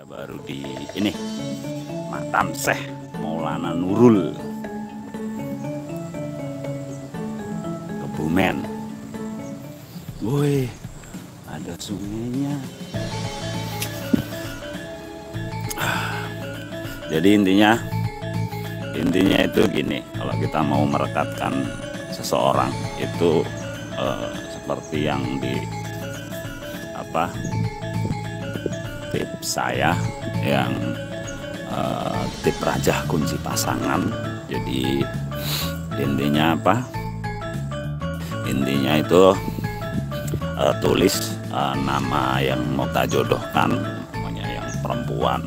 Baru di ini Makam Syekh Maulana Nurul Kebumen. Woi, ada sungainya. Jadi intinya itu gini, kalau kita mau merekatkan seseorang itu seperti yang di tips saya yang tip Raja Kunci Pasangan. Jadi intinya intinya itu tulis nama yang mau kita jodohkan, namanya yang perempuan,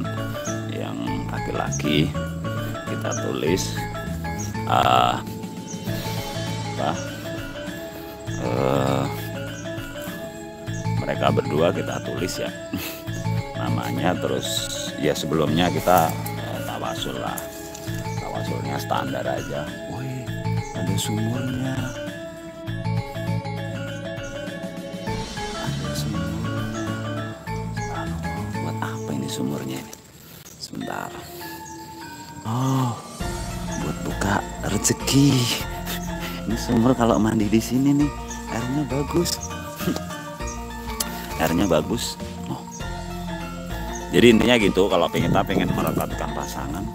yang laki-laki, kita tulis mereka berdua kita tulis ya namanya. Terus ya sebelumnya kita tawasul lah, tawasulnya standar aja. Woi, ada sumurnya, buat apa ini sumurnya ini? Sebentar. Oh, buat buka rezeki. Ini sumur kalau mandi di sini nih airnya bagus. Airnya bagus. Oh. Jadi intinya gitu, kalau kita pengen merekatkan pasangan.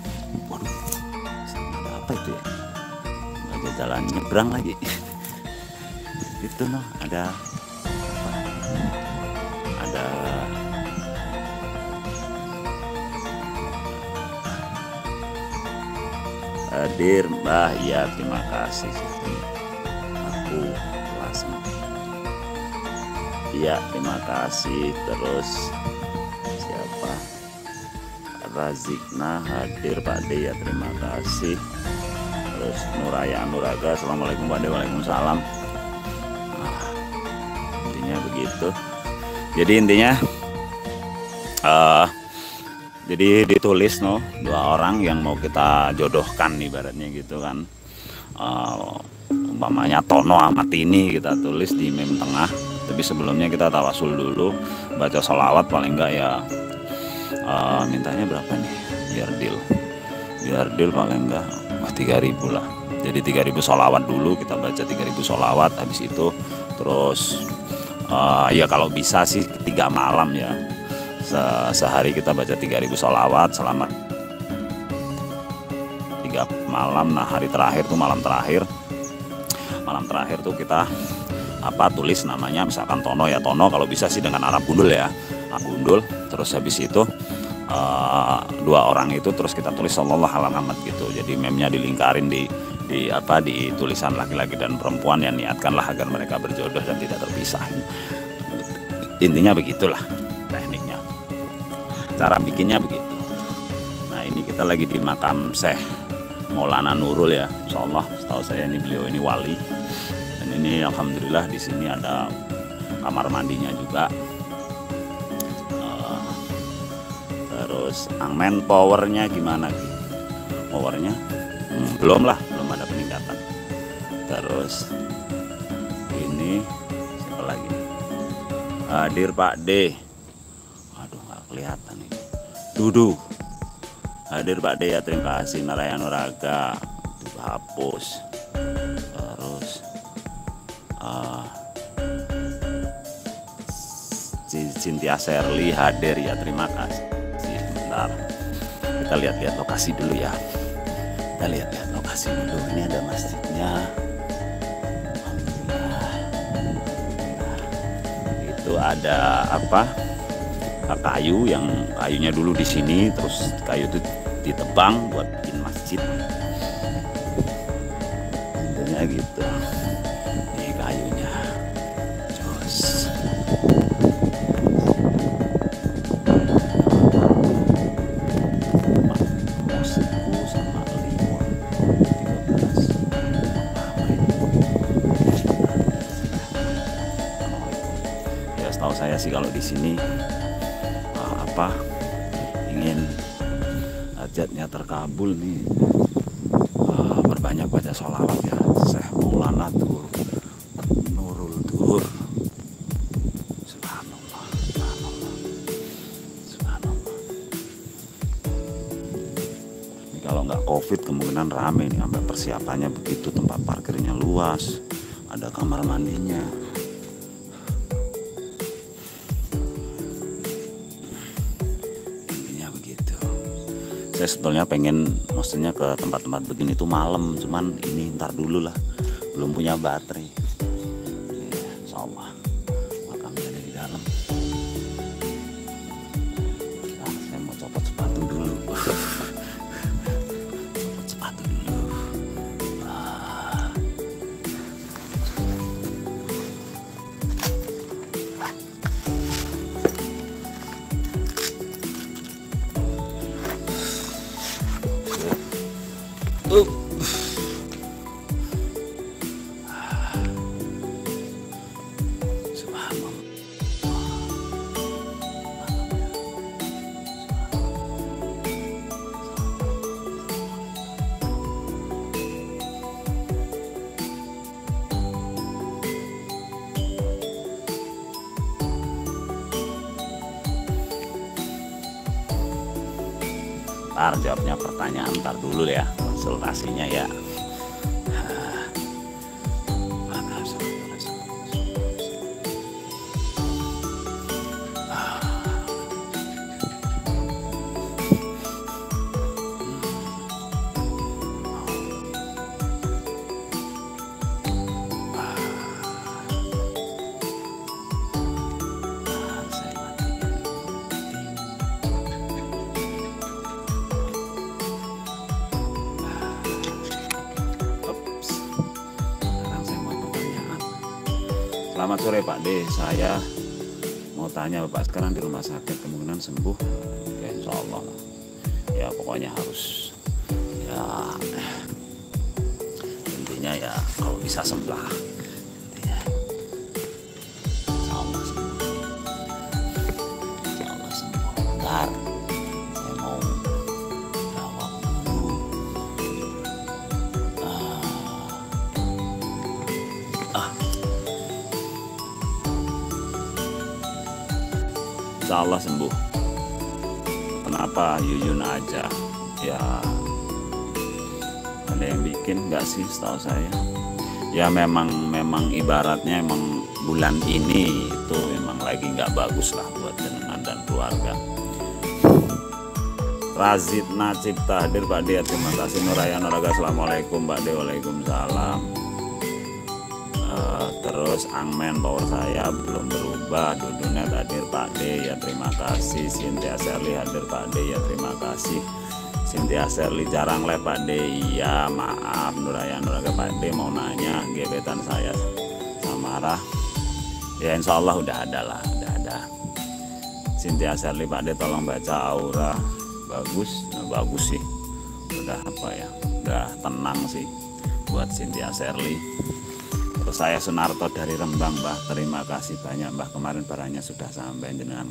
Waduh, ada apa itu ya? Ada jalan nyebrang lagi. Itu noh, ada hadir Mbah, ya terima kasih. Aku kelasnya. Iya, terima kasih. Terus siapa? Razikna hadir Pak De, ya terima kasih. Terus Nuraya Nuraga, assalamualaikum Pak De. Waalaikumsalam. Nah, intinya begitu. Jadi intinya jadi ditulis dua orang yang mau kita jodohkan ibaratnya gitu kan. Umpamanya Tono sama Tini kita tulis di meme tengah. Tapi sebelumnya kita tawasul dulu, baca sholawat paling enggak ya. Mintanya berapa nih? Biar deal paling enggak 3.000 lah. Jadi 3.000 sholawat dulu, kita baca 3.000 sholawat. Habis itu terus ya kalau bisa sih 3 malam ya. Sehari kita baca 3.000 sholawat selama 3 malam. Nah hari terakhir tuh malam terakhir tuh kita tulis namanya misalkan Tono ya Tono, kalau bisa sih dengan Arab gundul ya, Arab gundul. Terus habis itu 2 orang itu terus kita tulis sallallahu alaihi wasallam gitu. Jadi memnya dilingkarin di tulisan laki-laki dan perempuan, yang niatkanlah agar mereka berjodoh dan tidak terpisah. Intinya begitulah tekniknya, cara bikinnya begitu. Nah ini kita lagi di makam Syekh Maulana Nurul ya, insyaallah. Setahu saya ini beliau ini wali. Dan ini alhamdulillah di sini ada kamar mandinya juga. Terus angmen powernya gimana? Powernya belum ada peningkatan. Terus ini siapa lagi? Hadir Pak D. Aduh nggak kelihatan ini. Dudu. Hadir Pak D ya terima kasih. Narayana Raga hapus. Terus Cynthia Sherly hadir ya terima kasih. Sebentar kita lihat-lihat lokasi dulu ya. Kita lihat-lihat lokasi dulu. Ini ada masjidnya. Alhamdulillah. Itu ada kayu, yang kayunya dulu di sini, terus kayu itu ditebang buat bikin masjid. Intinya gitu. Ini kayunya. Terus setahu saya sih kalau di sini ingin hajatnya terkabul nih, berbanyak baca sholawat ya. Syekh Maulana Nurul Duhur. Subhanallah, subhanallah, subhanallah. Ini kalau nggak COVID kemungkinan rame nih, sampai persiapannya begitu, tempat parkirnya luas, ada kamar mandinya. Saya sebetulnya pengen maksudnya ke tempat-tempat begini tuh malam, cuman ini ntar dulu lah, belum punya baterai ya, insyaallah makamnya ada di dalam. Nah, saya mau copot sepatu dulu. Copot sepatu dulu. Ntar jawabnya pertanyaan ntar dulu ya, konsultasinya ya. Selamat sore Pak D, saya mau tanya Bapak sekarang di rumah sakit, kemungkinan sembuh ya insya Allah ya, pokoknya harus ya, intinya ya kalau bisa sembuh intinya. Insya Allah sembuh, insya Allah sembuh. Bentar, saya mau jawab dulu. Insya Allah sembuh. Kenapa Yuyun aja? Ya ada yang bikin nggak sih? Setahu saya ya memang ibaratnya emang bulan ini itu memang lagi nggak bagus lah buat jenengan dan keluarga. Razid Najib Tahdir Pak D, terima kasih. Nuraya Nuraga, assalamualaikum Pak D. Waalaikumsalam. Terus Angmen power saya belum berubah. Dudunet hadir Pak D, ya terima kasih. Cynthia Sherly hadir Pak D, ya terima kasih. Cynthia Sherly jarang live Pak D, iya maaf. Nuraya Nuraga Pak D mau nanya gebetan saya Samara ya, insya Allah udah ada lah, udah ada. Cynthia Sherly Pak D tolong baca aura. Bagus, nah, bagus sih, udah apa ya, udah tenang sih buat Cynthia Sherly. Terus saya Sunarto dari Rembang Mbah, terima kasih banyak Mbah, kemarin barangnya sudah sampai dengan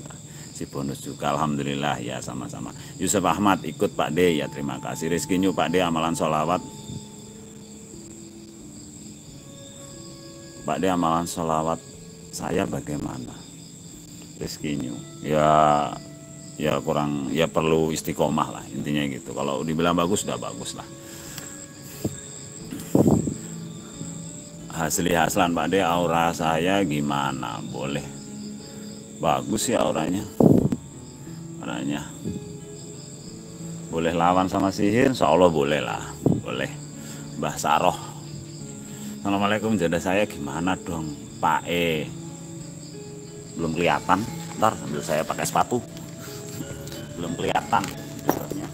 si bonus juga, alhamdulillah ya, sama-sama. Yusuf Ahmad ikut Pak D, ya terima kasih. Rizky Nyu Pak D, amalan sholawat Pak D, amalan sholawat saya bagaimana? Rizky Nyu ya kurang, ya perlu istiqomah lah intinya gitu. Kalau dibilang bagus sudah bagus lah. Hasli Haslan Pak D, aura saya gimana? Boleh, bagus sih auranya. Boleh lawan sama sihir, insya Allah boleh lah, boleh. Mbah Saroh, assalamualaikum, jodoh saya gimana dong Pak E? Belum kelihatan, ntar sambil saya pakai sepatu. Belum kelihatan jodohnya.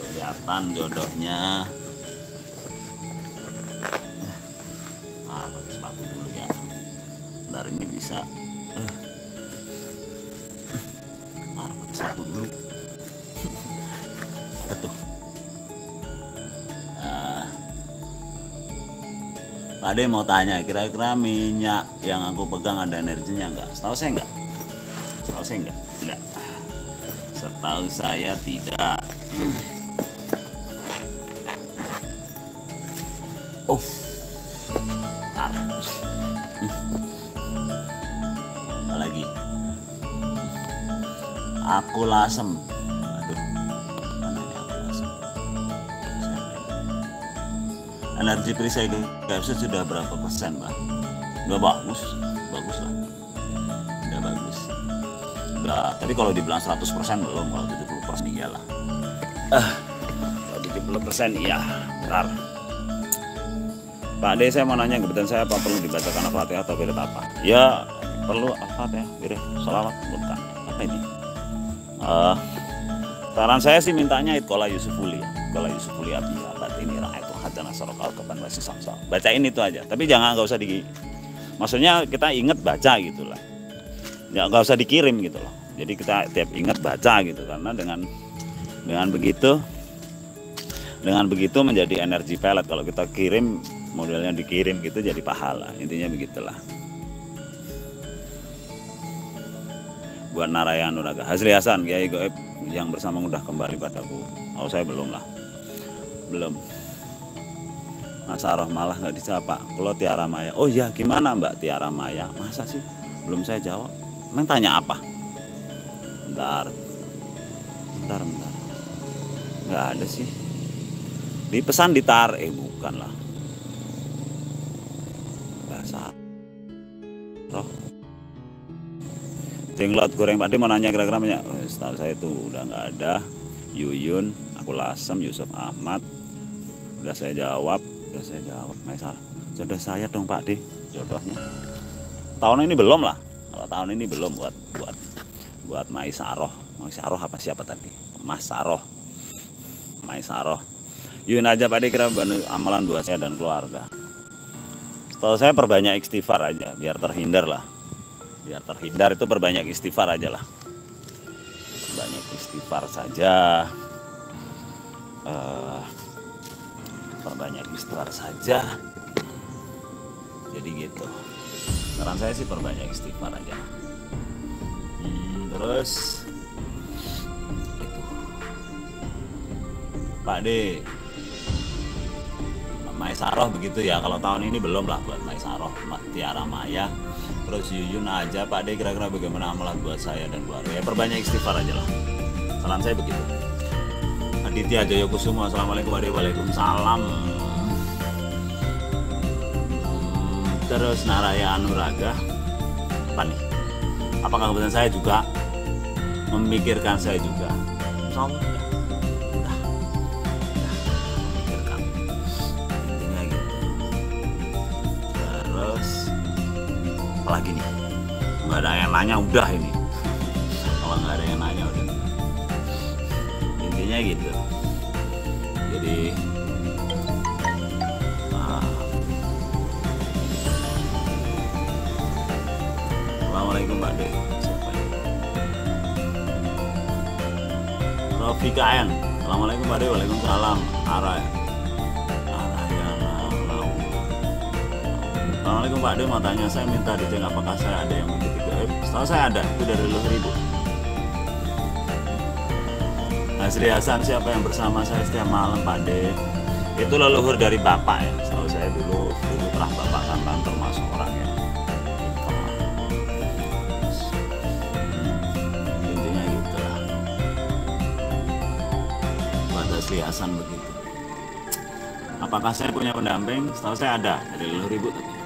Kelihatan jodohnya. Pakai sepatu dulu ya. Ntar ini bisa. Pakai sepatu dulu. Betul. Pak D mau tanya, kira-kira minyak yang aku pegang ada energinya enggak? Setahu saya enggak. Setahu sih enggak. Setahu saya tidak. Oh, apa lagi? Aku lasem. Aduh, mana ini aku lasem? Energi perisai capsule sudah berapa persen, Mbak? Udah bagus lah. Udah bagus. Udah, tapi kalau dibilang 100% belum, kalau 70% iyalah. Kalau 70% iya, benar. Pak D, saya mau nanya, kebetulan saya apa perlu dibacakan Al-Fatihah atau wirid apa? Ya, perlu Al-Fatihah, wirid, sholawat, bukan. Apa ini? Saran saya sih mintanya Itqola Yusufuli ya. Itqola Yusufuli Abiyah, Batini Ra'aitu Hadana Sarokal Keban Wasi Samsa. Bacain itu aja, tapi jangan, nggak usah maksudnya kita inget baca gitu lah. Ya, nggak usah dikirim gitu loh. Jadi kita tiap ingat baca gitu, karena dengan begitu menjadi energi pelet. Kalau kita kirim, modelnya dikirim gitu jadi pahala, intinya begitulah. Buat Narayana Nuraga, Hasri Hasan, Kiai Goib yang bersama udah kembali padaku. Oh, saya belum lah, belum. Mas Aroh malah nggak disapa. Kalau Tiara Maya, oh ya gimana Mbak Tiara Maya? Masa sih belum saya jawab? Emang tanya apa? Bentar, nggak ada sih. Di pesan ditar, bukan lah. Bahasa roh. Jenglot goreng Pak D mau nanya kira-kira banyak. Setahu saya itu udah nggak ada. Yuyun, aku Lasem, Yusuf Ahmad. Udah saya jawab. Maisar. Jodoh saya dong Pak D, jodohnya. Tahun ini belum lah. Kalau tahun ini belum buat Maisaroh. Maisaroh apa siapa tadi? Mas Saroh. Maisaroh. Yun aja Pak D, kira amalan buat saya dan keluarga. Setelah saya perbanyak istighfar aja, biar terhindar lah. Biar terhindar itu perbanyak istighfar aja lah. Banyak istighfar saja. Perbanyak istighfar saja. Jadi gitu. Saran saya sih perbanyak istighfar aja. Terus itu Pak D, Maisaroh begitu ya. Kalau tahun ini belum lah buat Maisaroh, Tiara Maya. Terus Yuyun aja Pak D, kira-kira bagaimana amalan buat saya dan keluarga? Ya perbanyak istighfar aja lah. Saran saya begitu. Aditya Jayakusuma, assalamualaikum warahmatullahi wabarakatuh. Waalaikumsalam. Terus Narayana Nuraga, apa nih? Apakah kebetulan saya juga memikirkan saya juga? Insyaallah ya. Udah memikirkan. Intinya gitu. Terus apalagi nih? Nggak ada yang nanya udah ini. Kalau nggak ada yang nanya udah. Intinya gitu. Jadi Assalamualaikum Pak D. Siapa ini? Rafika N. Assalamualaikum Pak D. Waalaikumsalam. Assalamualaikum Pak D, mau tanya, saya minta dicek apakah saya ada yang mengikuti gaib. Setahu saya ada, itu dari leluhur ibu. Hasri Hasan, siapa yang bersama saya setiap malam Pak D? Itu leluhur dari bapak ya. Setahu saya dulu pernah bapak kan termasuk orang yang intinya gitu lah. Buat Hasri Hasan begitu. Apakah saya punya pendamping? Setahu saya ada dari leluhur ibu tapi.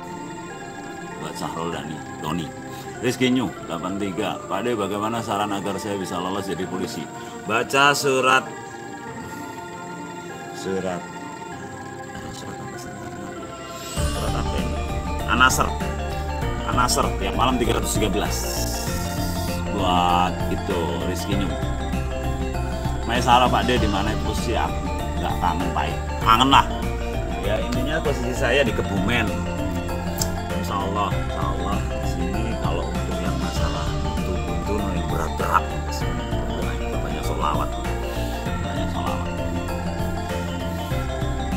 Buat Sahrul Doni. Rizky Nyu 83. Pak D, bagaimana saran agar saya bisa lolos jadi polisi? Baca surat apa sih? Surat apa ini? An-Nasr tiap malam 313 buat itu Rizky Nyu. Maisara Pak D, di mana posisi aku? Nggak kangen Pak, kangen lah ya. Intinya posisi saya di Kebumen. Insya Allah di sini. Kalau untuk yang masalah buntu yang berat-berat banyak sholawat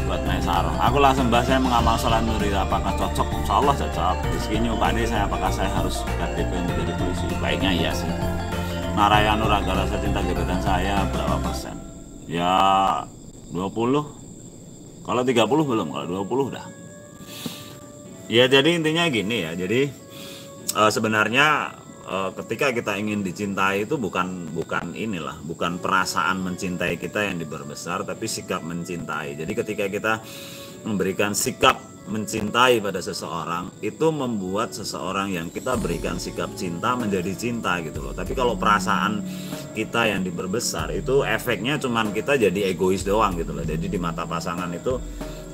buat Maisaro. Aku langsung bahas, saya mengamal sholat nuri, apakah cocok? Insya Allah cocok. Rizky Nyu, Pak D, apakah saya harus KTP menjadi polisi? Baiknya iya sih. Narayana Raga Rasa Cinta Gebetan saya berapa persen? Ya 20. Kalau 30 belum, kalau 20 udah. Ya jadi intinya gini ya. Jadi sebenarnya ketika kita ingin dicintai itu bukan inilah, bukan perasaan mencintai kita yang diperbesar, tapi sikap mencintai. Jadi ketika kita memberikan sikap mencintai pada seseorang, itu membuat seseorang yang kita berikan sikap cinta menjadi cinta gitu loh. Tapi kalau perasaan kita yang diperbesar, itu efeknya cuman kita jadi egois doang gitu loh. Jadi di mata pasangan itu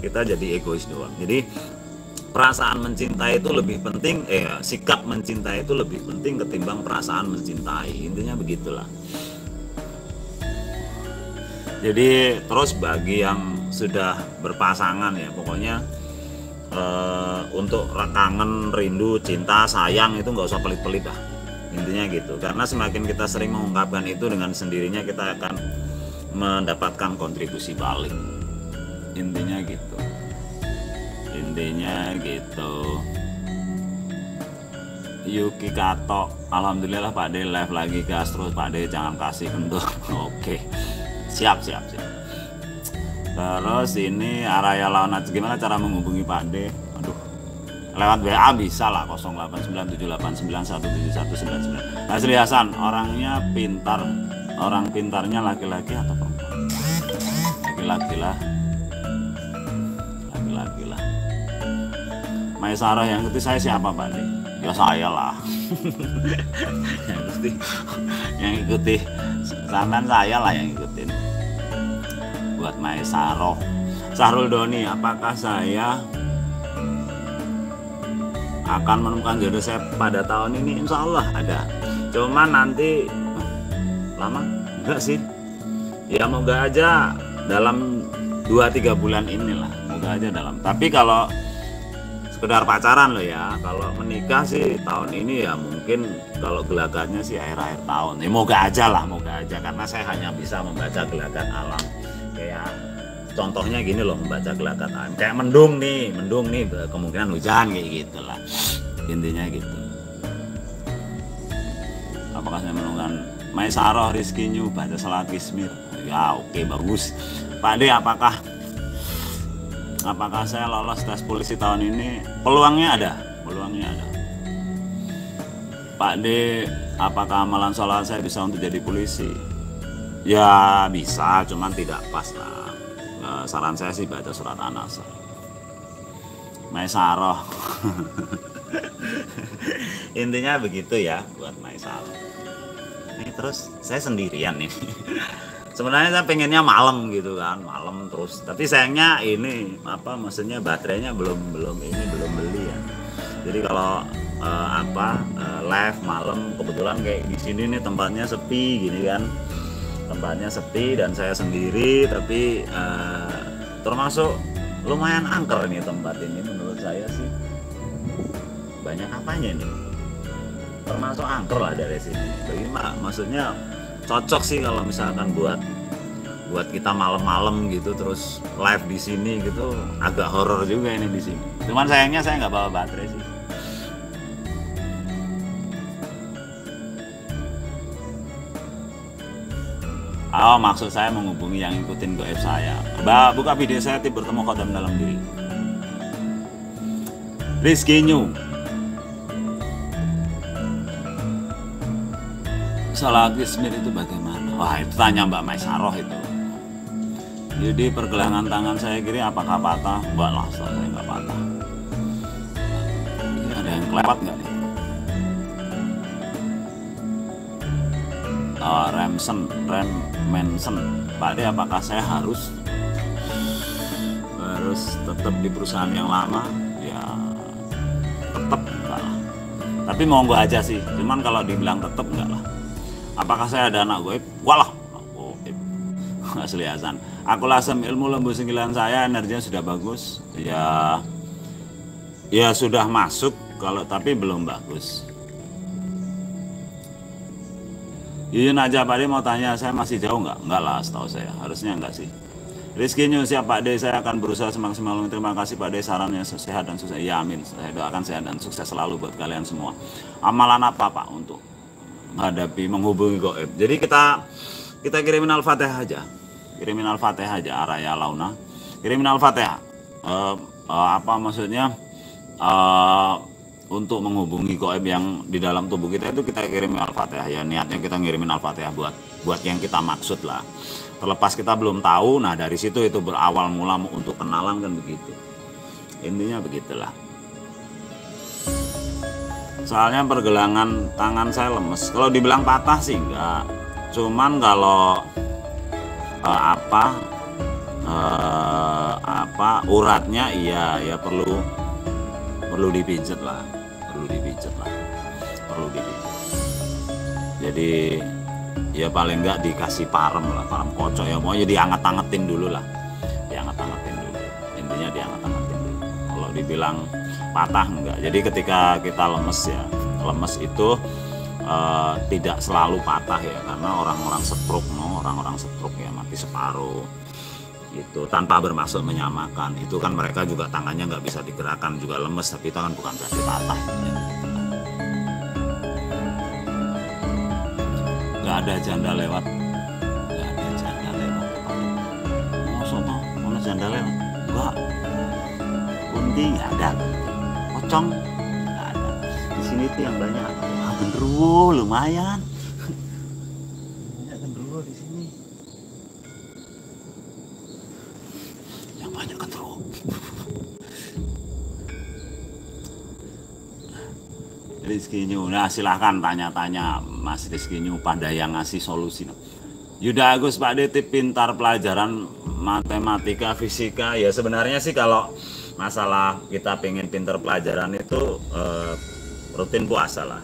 kita jadi egois doang. Jadi perasaan mencintai itu lebih penting, sikap mencintai itu lebih penting ketimbang perasaan mencintai. Intinya begitulah. Jadi terus bagi yang sudah berpasangan ya, pokoknya untuk kangen, rindu, cinta, sayang itu nggak usah pelit-pelit lah. Intinya gitu. Karena semakin kita sering mengungkapkan itu, dengan sendirinya kita akan mendapatkan kontribusi balik. Intinya gitu. Yuki Kato, alhamdulillah Pak De live lagi gas terus, Pak De jangan kasih kendor. Oke, siap. Terus ini Araya Launat, gimana cara menghubungi Pak De? Aduh, lewat WA bisa lah, 089789171199. Hasri Hasan, orangnya pintar, orang pintarnya laki-laki atau perempuan? Laki-laki lah. Maesara yang ikuti saya siapa Pak De? Ya saya lah. yang ikuti sampean saya lah yang ikutin. Buat Maesaro. Sahrul Doni, apakah saya akan menemukan jodoh saya pada tahun ini? Insya Allah ada. Cuman nanti lama? Enggak sih. Ya moga aja dalam 2-3 bulan inilah. Moga aja dalam. Tapi kalau sekedar pacaran loh ya, kalau menikah sih tahun ini ya mungkin, kalau gelagatnya sih akhir-akhir tahun ya, moga aja karena saya hanya bisa membaca gelagat alam. Kayak contohnya gini loh, membaca gelagat alam kayak mendung nih kemungkinan hujan kayak gitulah, intinya gitu. Apakah saya menemukan Maisaroh Rizky New baca salat Kismir? Ya oke, bagus Pak De. Apakah saya lolos tes polisi tahun ini? Peluangnya ada. Pak De, apakah amalan sholat saya bisa untuk jadi polisi? Ya bisa, cuman tidak pas lah. Saran saya sih baca surat An-Nasr. Maisaroh. Intinya begitu ya buat Maisaroh. Ini terus saya sendirian nih. Sebenarnya saya pengennya malam gitu kan, malam terus. Tapi sayangnya ini maksudnya baterainya belum beli ya. Jadi kalau live malam, kebetulan kayak di sini nih tempatnya sepi gini kan. Tempatnya sepi dan saya sendiri, tapi termasuk lumayan angker nih tempat ini menurut saya sih. Banyak apanya nih. Termasuk angker lah dari sini. Bagaimana maksudnya? Cocok sih kalau misalkan buat kita malam-malam gitu, terus live di sini gitu, agak horor juga ini di sini. Cuman sayangnya saya nggak bawa baterai sih. Oh, maksud saya menghubungi yang ikutin goib saya. Buka video saya, tip bertemu kodam dalam diri. Rizky New. Salat Kismir itu bagaimana? Wah, itu tanya Mbak Maisaroh itu. Jadi pergelangan tangan saya kiri apakah patah? Enggak lah, saya nggak patah. Ini ada yang kelewat nggak nih? Mention. Pak De, apakah saya harus tetap di perusahaan yang lama? Ya tetap enggak lah. Tapi monggo aja sih. Cuman kalau dibilang tetap enggak lah. Apakah saya ada anak goib? Walah, goib. Asli Hasan. Aku lasem ilmu lembu singkilan saya, energinya sudah bagus. Ya sudah masuk, tapi belum bagus. Yuyun aja Pak De mau tanya, saya masih jauh nggak? Enggak lah, setahu saya. Harusnya enggak sih. Rizky New, siap Pak De, saya akan berusaha semaksimal mungkin. Terima kasih Pak De, sarannya sehat dan sukses. Ya amin. Saya doakan sehat dan sukses selalu buat kalian semua. Amalan apa Pak untuk menghubungi gaib. Jadi kita kirimin Al-Fatihah aja. Kirimin Al-Fatihah aja, Araya Launa. Kirimin Al-Fatihah. Apa maksudnya? Untuk menghubungi gaib yang di dalam tubuh kita itu kita kirimin Al-Fatihah ya. Niatnya kita ngirimin Al-Fatihah buat yang kita maksud lah. Terlepas kita belum tahu, nah dari situ itu berawal mula untuk kenalan kan begitu. Intinya begitulah. Soalnya pergelangan tangan saya lemes. Kalau dibilang patah sih enggak. Cuman kalau uratnya iya perlu dipijet lah. Perlu dipijet. Jadi ya paling enggak dikasih parem kocok ya, mau jadi anget-angetin dulu lah. Dianget-angetin dulu. Intinya dianget-angetin dulu. Kalau dibilang patah enggak. Jadi ketika kita lemes itu tidak selalu patah ya, karena orang-orang stroke ya mati separuh gitu, tanpa bermaksud menyamakan. Itu kan mereka juga tangannya nggak bisa digerakkan, juga lemes, tapi itu kan bukan berarti patah ya. Nggak ada janda lewat, maksudnya mana janda lewat? Enggak, kunti nggak ada, pocong nggak ada. Di sini tuh yang banyak genderuwo, lumayan banyak genderuwo di sini, yang banyak genderuwo. Rizky Nyu, nah silahkan tanya-tanya Mas Rizky Nyu pada yang ngasih solusi. Yuda Agus, Pak Detip pintar pelajaran matematika, fisika. Ya sebenarnya sih kalau masalah kita pengen pintar pelajaran itu rutin puasa lah.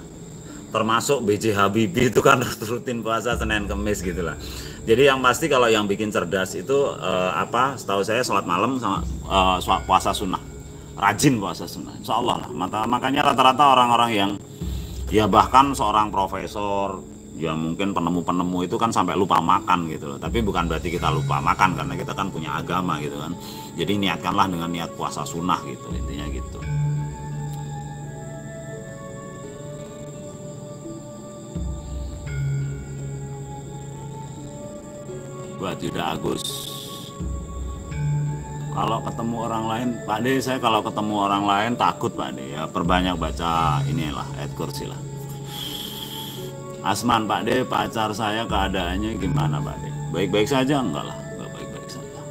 Termasuk B.J. Habibie itu kan rutin puasa Senin Kemis gitu lah. Jadi yang pasti kalau yang bikin cerdas itu setahu saya sholat malam sama puasa sunnah. Rajin puasa sunnah, insya Allah lah. Makanya rata-rata orang-orang yang ya bahkan seorang profesor ya mungkin penemu-penemu itu kan sampai lupa makan gitu loh. Tapi bukan berarti kita lupa makan, karena kita kan punya agama gitu kan. Jadi niatkanlah dengan niat puasa sunnah gitu, intinya gitu. Buat Yuda Agus, kalau ketemu orang lain, Pak De, saya kalau ketemu orang lain takut Pak De, ya perbanyak baca inilah ayat kursi lah. Asman, Pak De, pacar saya keadaannya gimana Pak De? Baik-baik saja? Enggak lah, enggak baik-baik saja.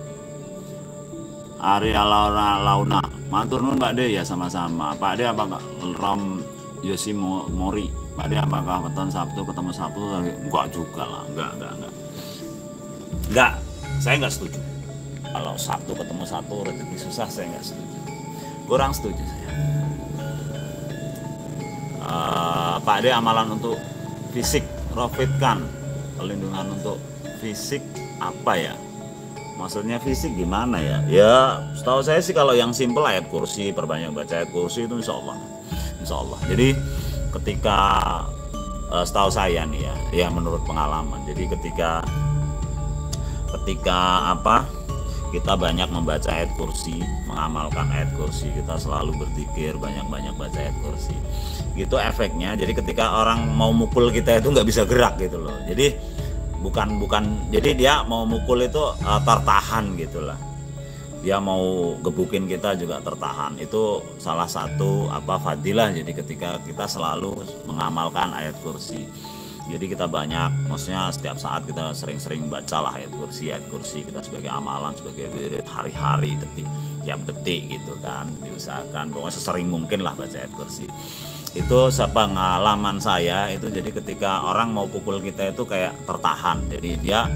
Arya Launa, matur nuwun Pak De, ya sama-sama. Pak De apakah Rom Yoshimori, Pak De apakah weton Sabtu ketemu Sabtu? Enggak juga lah, enggak, saya enggak setuju. Kalau Sabtu ketemu Sabtu rezeki susah, saya nggak setuju. Kurang setuju saya. Pak De, amalan untuk fisik, profitkan perlindungan untuk fisik apa ya? Maksudnya fisik gimana ya? Ya setahu saya sih kalau yang simple ayat kursi, perbanyak baca ayat kursi itu insya Allah. Jadi ketika setahu saya nih ya menurut pengalaman. Jadi ketika kita banyak membaca ayat kursi, mengamalkan ayat kursi, kita selalu berzikir, banyak-banyak baca ayat kursi. Gitu efeknya. Jadi ketika orang mau mukul kita itu nggak bisa gerak gitu loh. Jadi jadi dia mau mukul itu tertahan gitulah. Dia mau gebukin kita juga tertahan. Itu salah satu fadilah. Jadi ketika kita selalu mengamalkan ayat kursi. Jadi kita banyak, maksudnya setiap saat kita sering-sering bacalah ayat kursi kita sebagai amalan, sebagai wirid hari-hari, tiap detik gitu kan, diusahakan pokoknya sesering mungkin lah baca ayat kursi. Itu pengalaman saya itu, jadi ketika orang mau pukul kita itu kayak tertahan, jadi dia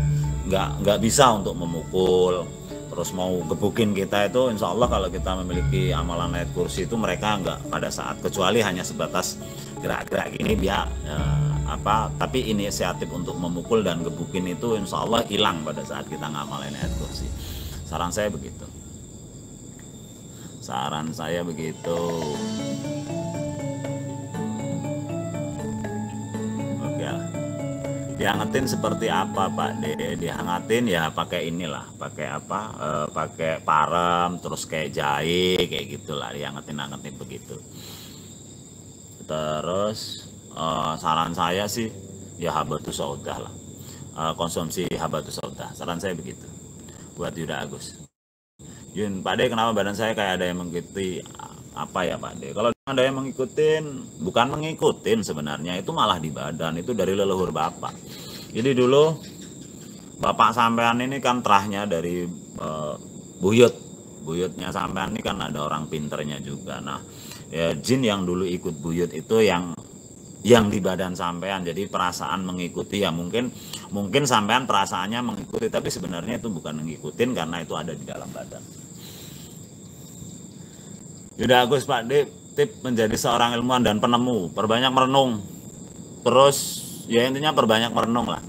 nggak bisa untuk memukul, terus mau gebukin kita itu insya Allah kalau kita memiliki amalan ayat kursi itu mereka nggak pada saat, kecuali hanya sebatas gerak-gerak gini dia tapi inisiatif untuk memukul dan gebukin itu insya Allah hilang pada saat kita ngamalin ayat kursi. Saran saya begitu. Oke lah. Dihangatin seperti apa Pak De? Dihangatin ya pakai inilah, pakai parem, terus kayak jahe kayak gitulah, dihangatin begitu. Terus saran saya sih ya habatus saudah lah. Konsumsi habatus saudah. Saran saya begitu buat Yuda Agus. Yun, Pak De, kenapa badan saya kayak ada yang mengikuti apa ya Pak De? Kalau ada yang mengikutin, bukan mengikutin sebenarnya, itu malah di badan, itu dari leluhur Bapak. Jadi dulu Bapak sampean ini kan terahnya dari buyutnya sampean ini kan ada orang pinternya juga. Nah, ya, jin yang dulu ikut buyut itu yang di badan sampean, jadi perasaan mengikuti ya mungkin sampean perasaannya mengikuti, tapi sebenarnya itu bukan mengikutin karena itu ada di dalam badan. Yuda Agus Pak De, tip menjadi seorang ilmuwan dan penemu, perbanyak merenung, terus ya intinya perbanyak merenung lah.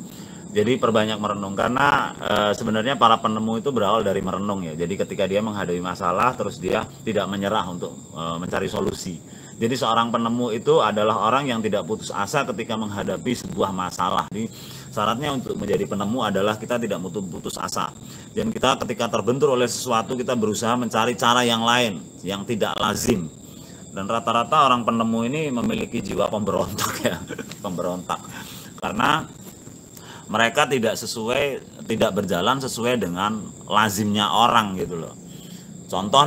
Jadi perbanyak merenung karena sebenarnya para penemu itu berawal dari merenung ya. Jadi ketika dia menghadapi masalah terus dia tidak menyerah untuk mencari solusi. Jadi seorang penemu itu adalah orang yang tidak putus asa ketika menghadapi sebuah masalah. Jadi syaratnya untuk menjadi penemu adalah kita tidak putus asa. Dan kita ketika terbentur oleh sesuatu kita berusaha mencari cara yang lain yang tidak lazim. Dan rata-rata orang penemu ini memiliki jiwa pemberontak ya, pemberontak. Karena mereka tidak berjalan sesuai dengan lazimnya orang gitu loh. Contoh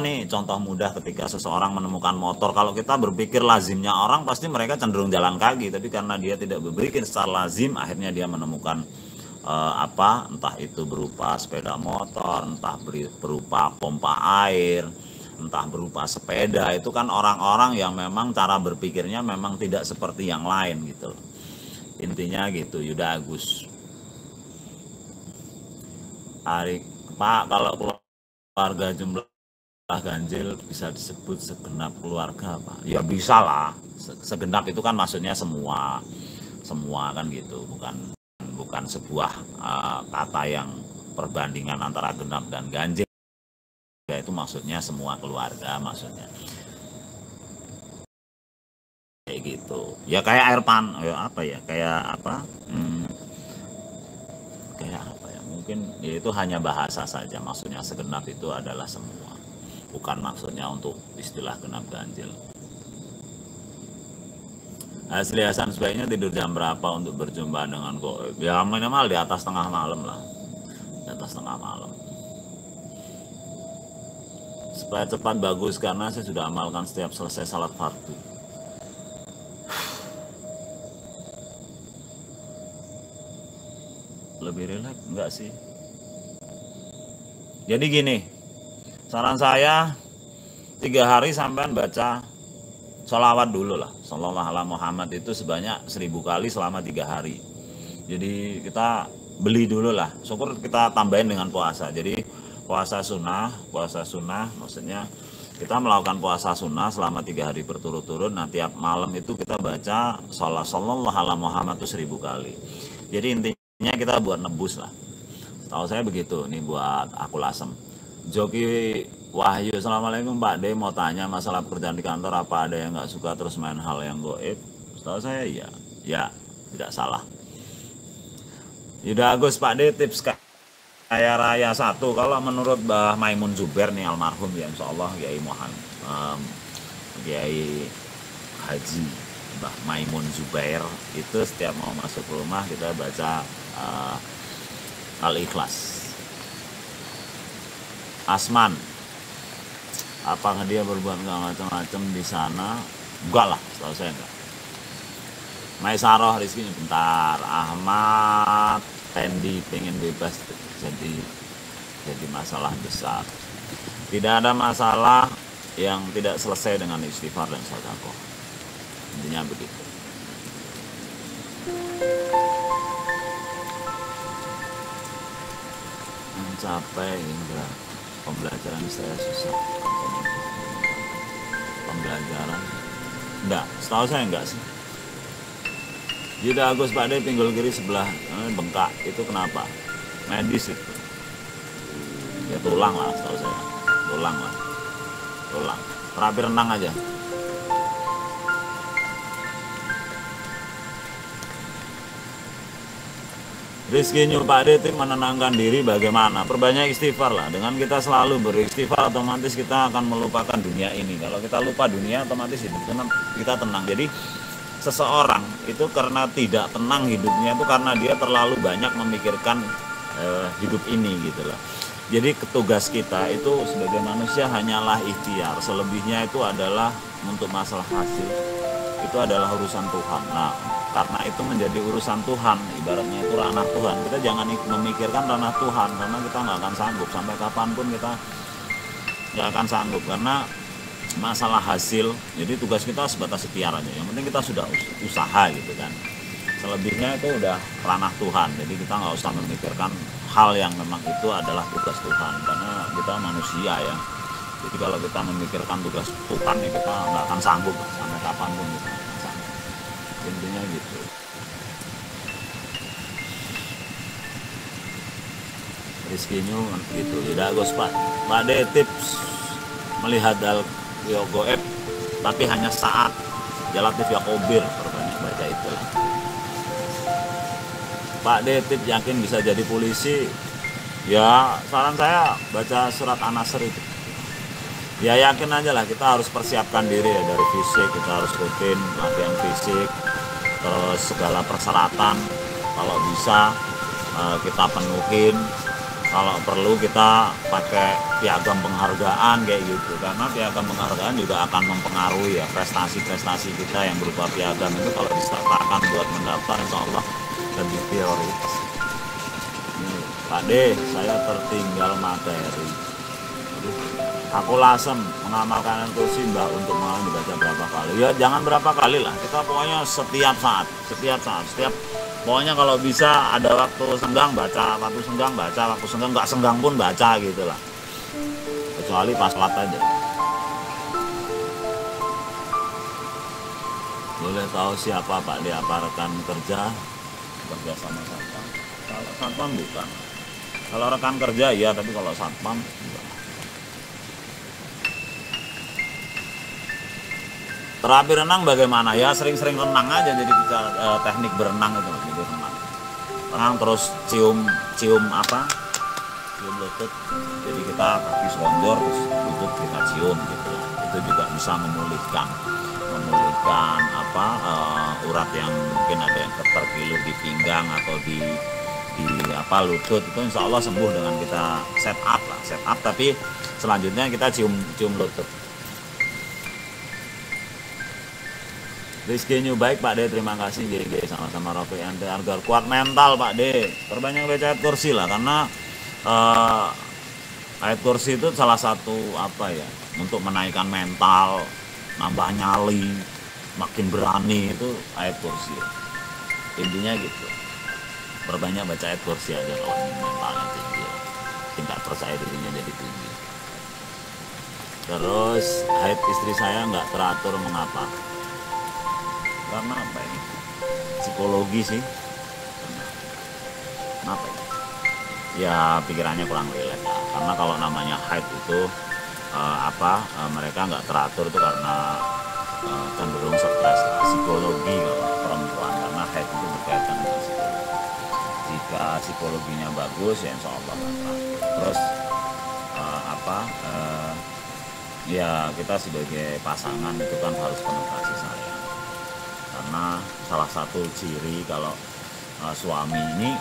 mudah ketika seseorang menemukan motor, kalau kita berpikir lazimnya orang pasti mereka cenderung jalan kaki, tapi karena dia tidak berpikir secara lazim, akhirnya dia menemukan entah itu berupa sepeda motor, entah berupa pompa air, entah berupa sepeda. Itu kan orang-orang yang memang cara berpikirnya memang tidak seperti yang lain gitu. Intinya gitu, Yuda Agus. Pak, kalau keluarga jumlah ganjil bisa disebut segenap keluarga Pak? Ya bisa lah, segenap itu kan maksudnya semua kan gitu, bukan sebuah kata yang perbandingan antara genap dan ganjil ya, itu maksudnya semua keluarga maksudnya kayak gitu ya, kayak air ya apa ya, kayak apa ya, mungkin ya itu hanya bahasa saja, maksudnya segenap itu adalah semua, bukan maksudnya untuk istilah genap ganjil. Asli Hasan, sebaiknya tidur jam berapa untuk berjumpa dengan goib? Ya minimal di atas tengah malam lah, di atas tengah malam. Supaya cepat bagus, karena saya sudah amalkan setiap selesai salat fardu. Lebih rileks enggak sih? Jadi gini, saran saya 3 hari sampean baca sholawat dulu lah, Shallallahu alaihi Muhammad itu sebanyak 1000 kali selama 3 hari. Jadi kita beli dulu lah, syukur kita tambahin dengan puasa. Jadi puasa sunnah maksudnya kita melakukan puasa sunnah selama 3 hari berturut-turut. Nah tiap malam itu kita baca Shallallahu alaihi Muhammad itu 1000 kali. Jadi intinya kita buat nebus lah. Tahu saya begitu, nih buat aku lasem. Joki Wahyu, assalamualaikum Pak De, mau tanya masalah pekerjaan di kantor, apa ada yang nggak suka terus main hal yang goib? Tahu saya ya tidak salah. Yuda Agus, Pak De, tips kaya raya 1, kalau menurut Mbah Maimun Zubair nih almarhum ya, insya Allah Kiai Kiai Haji Mbah Maimun Zubair itu setiap mau masuk rumah kita baca Al-Ikhlas. Asman, apakah dia berbuat nggak macam-macam di sana? Enggak lah, setahu saya enggak. Maisaroh Rizky bentar. Ahmad Tendi pengen bebas jadi masalah besar. Tidak ada masalah yang tidak selesai dengan istighfar dan sedekah. Intinya begitu. Mencapai hingga pembelajaran saya susah. Pembelajaran enggak, setahu saya enggak sih. Yuda Agus, Pak De, pinggul kiri sebelah bengkak, itu kenapa? Medis itu ya, tulang lah setahu saya, tulang terapi renang aja. Rizky Nyu, Pak De, menenangkan diri bagaimana? Perbanyak istighfar lah. Dengan kita selalu beristighfar, otomatis kita akan melupakan dunia ini. Kalau kita lupa dunia, otomatis hidup kita tenang. Jadi seseorang itu karena tidak tenang hidupnya itu karena dia terlalu banyak memikirkan hidup ini gitu loh. Jadi tugas kita itu sebagai manusia hanyalah ikhtiar, selebihnya itu adalah untuk masalah hasil, itu adalah urusan Tuhan. Nah, karena itu menjadi urusan Tuhan, ibaratnya itu ranah Tuhan. Kita jangan memikirkan ranah Tuhan, karena kita nggak akan sanggup, sampai kapanpun kita nggak akan sanggup, karena masalah hasil. Jadi tugas kita sebatas ikhtiar aja, yang penting kita sudah usaha gitu kan. Selebihnya itu udah ranah Tuhan, jadi kita nggak usah memikirkan hal yang memang itu adalah tugas Tuhan, karena kita manusia ya. Jadi kalau kita memikirkan tugas Tuhan ya kita nggak akan sanggup sampai kapanpun kita nggak akan sanggup. Intinya gitu. Rizkinya gitu. Tidak Gus Pak De tips melihat hal goib tapi hanya saat Jalatif Yakobir, perbanyak baca itulah. Pak De tips yakin bisa jadi polisi. Ya saran saya baca surat An-Nasr itu. Ya yakin aja lah, kita harus persiapkan diri ya, dari fisik kita harus rutin latihan fisik, terus segala persyaratan kalau bisa kita penuhin, kalau perlu kita pakai piagam penghargaan kayak gitu, karena piagam penghargaan juga akan mempengaruhi ya prestasi-prestasi kita yang berupa piagam itu kalau disertakan buat mendaftar insya Allah lebih prioritas. Pak De, saya tertinggal materi. Aku lasem mengamalkan kursi Mbak untuk malam dibaca berapa kali. Ya jangan berapa kali lah, kita pokoknya setiap saat, pokoknya kalau bisa ada waktu senggang baca, waktu senggang baca, waktu senggang nggak senggang pun baca gitu lah. Kecuali pas sholat aja. Boleh tahu siapa Pak De, apa rekan kerja sama satpam? Kalau satpam bukan. Kalau rekan kerja iya, tapi kalau satpam enggak. Terapi renang bagaimana? Ya sering-sering renang aja, jadi kita teknik berenang itu, jadi renang terus cium lutut, jadi kita kaki selonjor terus lutut kita cium gitu lah. Itu juga bisa memulihkan urat yang mungkin ada yang terkilir di pinggang atau di lutut, itu insya Allah sembuh dengan kita set up, tapi selanjutnya kita cium lutut. Rizky New baik Pak De, terima kasih GG, sama-sama Rofi Ente, agar kuat mental Pak De, perbanyak baca ayat kursi lah, karena ayat kursi itu salah satu untuk menaikkan mental, nambah nyali, makin berani, itu ayat kursi. Intinya gitu, perbanyak baca ayat kursi aja kalau mentalnya tinggi, tingkat percaya dirinya jadi tinggi. Terus haid istri saya nggak teratur, mengapa? Karena apa ini? Psikologi sih. Kenapa ini? Ya pikirannya kurang rileks lah. Karena kalau namanya haid itu mereka nggak teratur itu karena cenderung stres lah. Psikologi kalau perempuan, karena haid itu berkaitan dengan psikologi. Jika psikologinya bagus ya insya Allah teratur. Terus ya kita sebagai pasangan itu kan harus penuh kasih sayang. Karena salah satu ciri kalau suami ini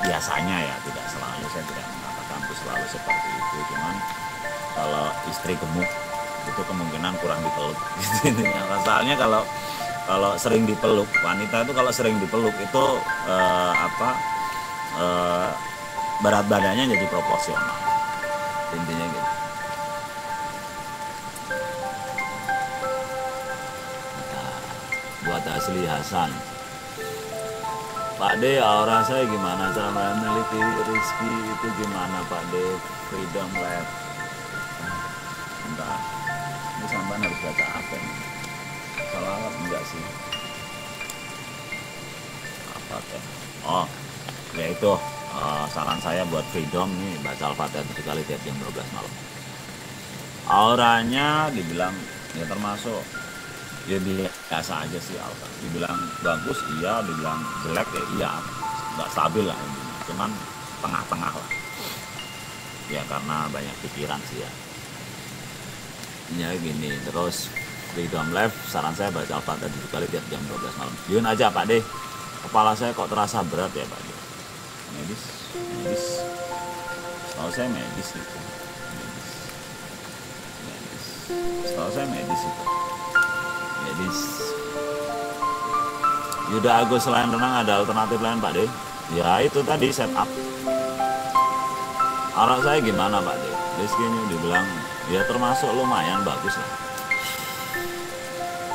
biasanya ya, tidak selalu, saya tidak mengatakan itu selalu seperti itu, cuman kalau istri gemuk itu kemungkinan kurang dipeluk gitu. Masalahnya kalau sering dipeluk, wanita itu kalau sering dipeluk itu berat badannya jadi proporsional, intinya gitu. Buat asli Hasan, Pak De, aura saya gimana, cara meneliti rezeki itu gimana Pak De? Freedom Lab. Entah, ini sampai harus baca apa nih? Salawat enggak sih? Apa teh? Oh, ya itu saran saya buat Freedom nih, baca Al-Fatihah 3 kali tiap jam 12 malam. Auranya dibilang ya termasuk ya biasa aja sih, dibilang bagus iya, dibilang jelek ya iya, nggak stabil lah intinya, cuman tengah-tengah lah ya, karena banyak pikiran sih ya. Ya gini, terus Freedom Live, saran saya baca Al-Fatihah 7 kali tiap jam 12 malam. Yun aja Pak De, kepala saya kok terasa berat ya Pak De. Medis. Setahu saya medis itu. Setahu saya medis itu. Medis. Yuda Agus, selain renang ada alternatif lain Pak De? Ya itu tadi setup. Arah saya gimana Pak De? Rizkinya dibilang ya termasuk lumayan bagus lah.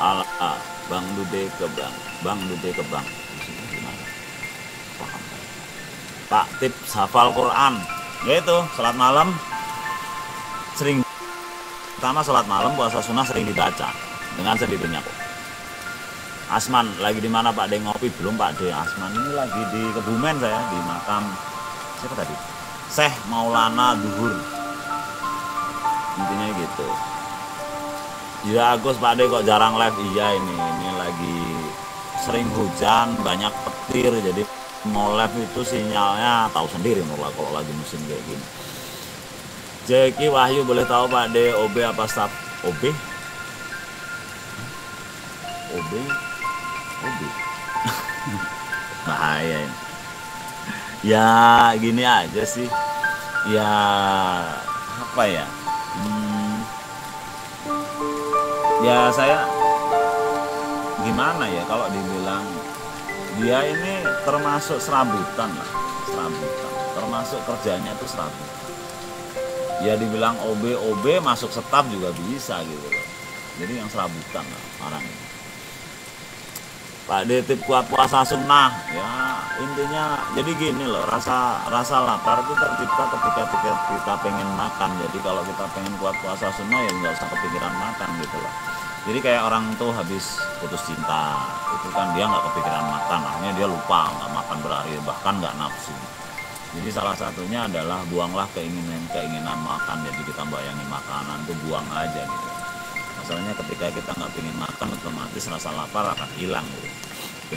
Ala Bang Dude ke Bang. Gimana? Paham. Pak tips hafal Quran. Ya itu, salat malam sering, pertama salat malam puasa sunnah sering dibaca dengan sendirinya kok. Asman lagi di mana Pak De? Ngopi belum Pak De? Asman ini lagi di Kebumen saya, di makam siapa tadi? Syekh Maulana Duhur. Intinya gitu. Ya Agus, Pak De kok jarang live? Iya ini lagi sering hujan, banyak petir, jadi mau live itu sinyalnya tahu sendiri kalau lagi musim kayak gini. Jeki Wahyu, boleh tahu Pak De OB apa staf? OB? Bahaya ini. Ya gini aja sih. Ya apa ya? Ya saya gimana ya kalau dibilang dia ini termasuk serabutan lah, termasuk kerjanya itu serabutan. Ya dibilang OB masuk staf juga bisa gitu loh. Jadi yang serabutan lah orang ini. Pak De tip kuat puasa sunnah, ya intinya jadi gini loh, rasa lapar itu tercipta ketika kita pengen makan. Jadi kalau kita pengen kuat puasa sunnah ya nggak usah kepikiran makan gitu loh. Jadi kayak orang tuh habis putus cinta, itu kan dia nggak kepikiran makan, akhirnya dia lupa nggak makan berhari, bahkan nggak nafsu. Jadi salah satunya adalah buanglah keinginan makan. Jadi kita bayangin makanan tuh buang aja gitu. Masalahnya ketika kita nggak pengen makan, otomatis rasa lapar akan hilang gitu.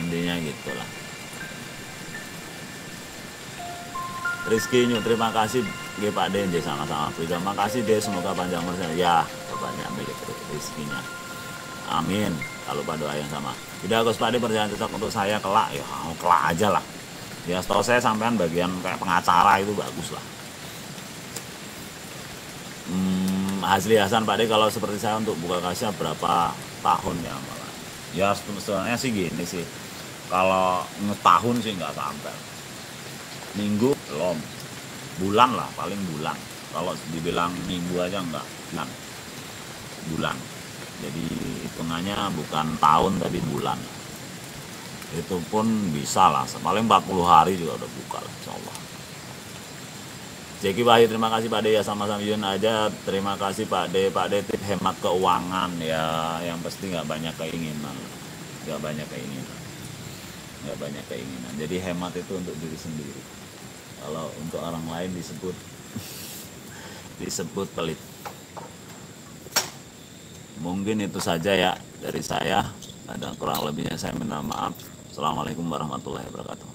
Intinya gitulah. Rizky Nyu, terima kasih Pak De, sama-sama. Terima kasih De, semoga panjang umur. Ya banyak milik rizkinya. Amin. Kalau lupa doa yang sama. Tidak Gus, Pak De perjalanan cocok untuk saya kelak, ya kelak aja lah. Ya setahu saya sampean bagian kayak pengacara itu bagus lah. Hasli Hasan, Pak De kalau seperti saya untuk buka kasya berapa tahun ya malah? Ya sebenarnya sih gini sih, kalau tahun sih nggak sampai, minggu belum, bulan lah paling bulan. Kalau dibilang minggu aja nggak, bulan. Jadi hitungannya bukan tahun tapi bulan. Itu pun bisa lah, paling 40 hari juga udah buka lah, insya Allah. Jeki Wahyu, terima kasih Pak De, ya sama-sama. Yun aja, terima kasih Pak De. Pak De tip hemat keuangan ya, yang pasti nggak banyak keinginan. Jadi hemat itu untuk diri sendiri. Kalau untuk orang lain disebut pelit. Mungkin itu saja ya dari saya. Ada kurang lebihnya saya minta maaf. Assalamualaikum warahmatullahi wabarakatuh.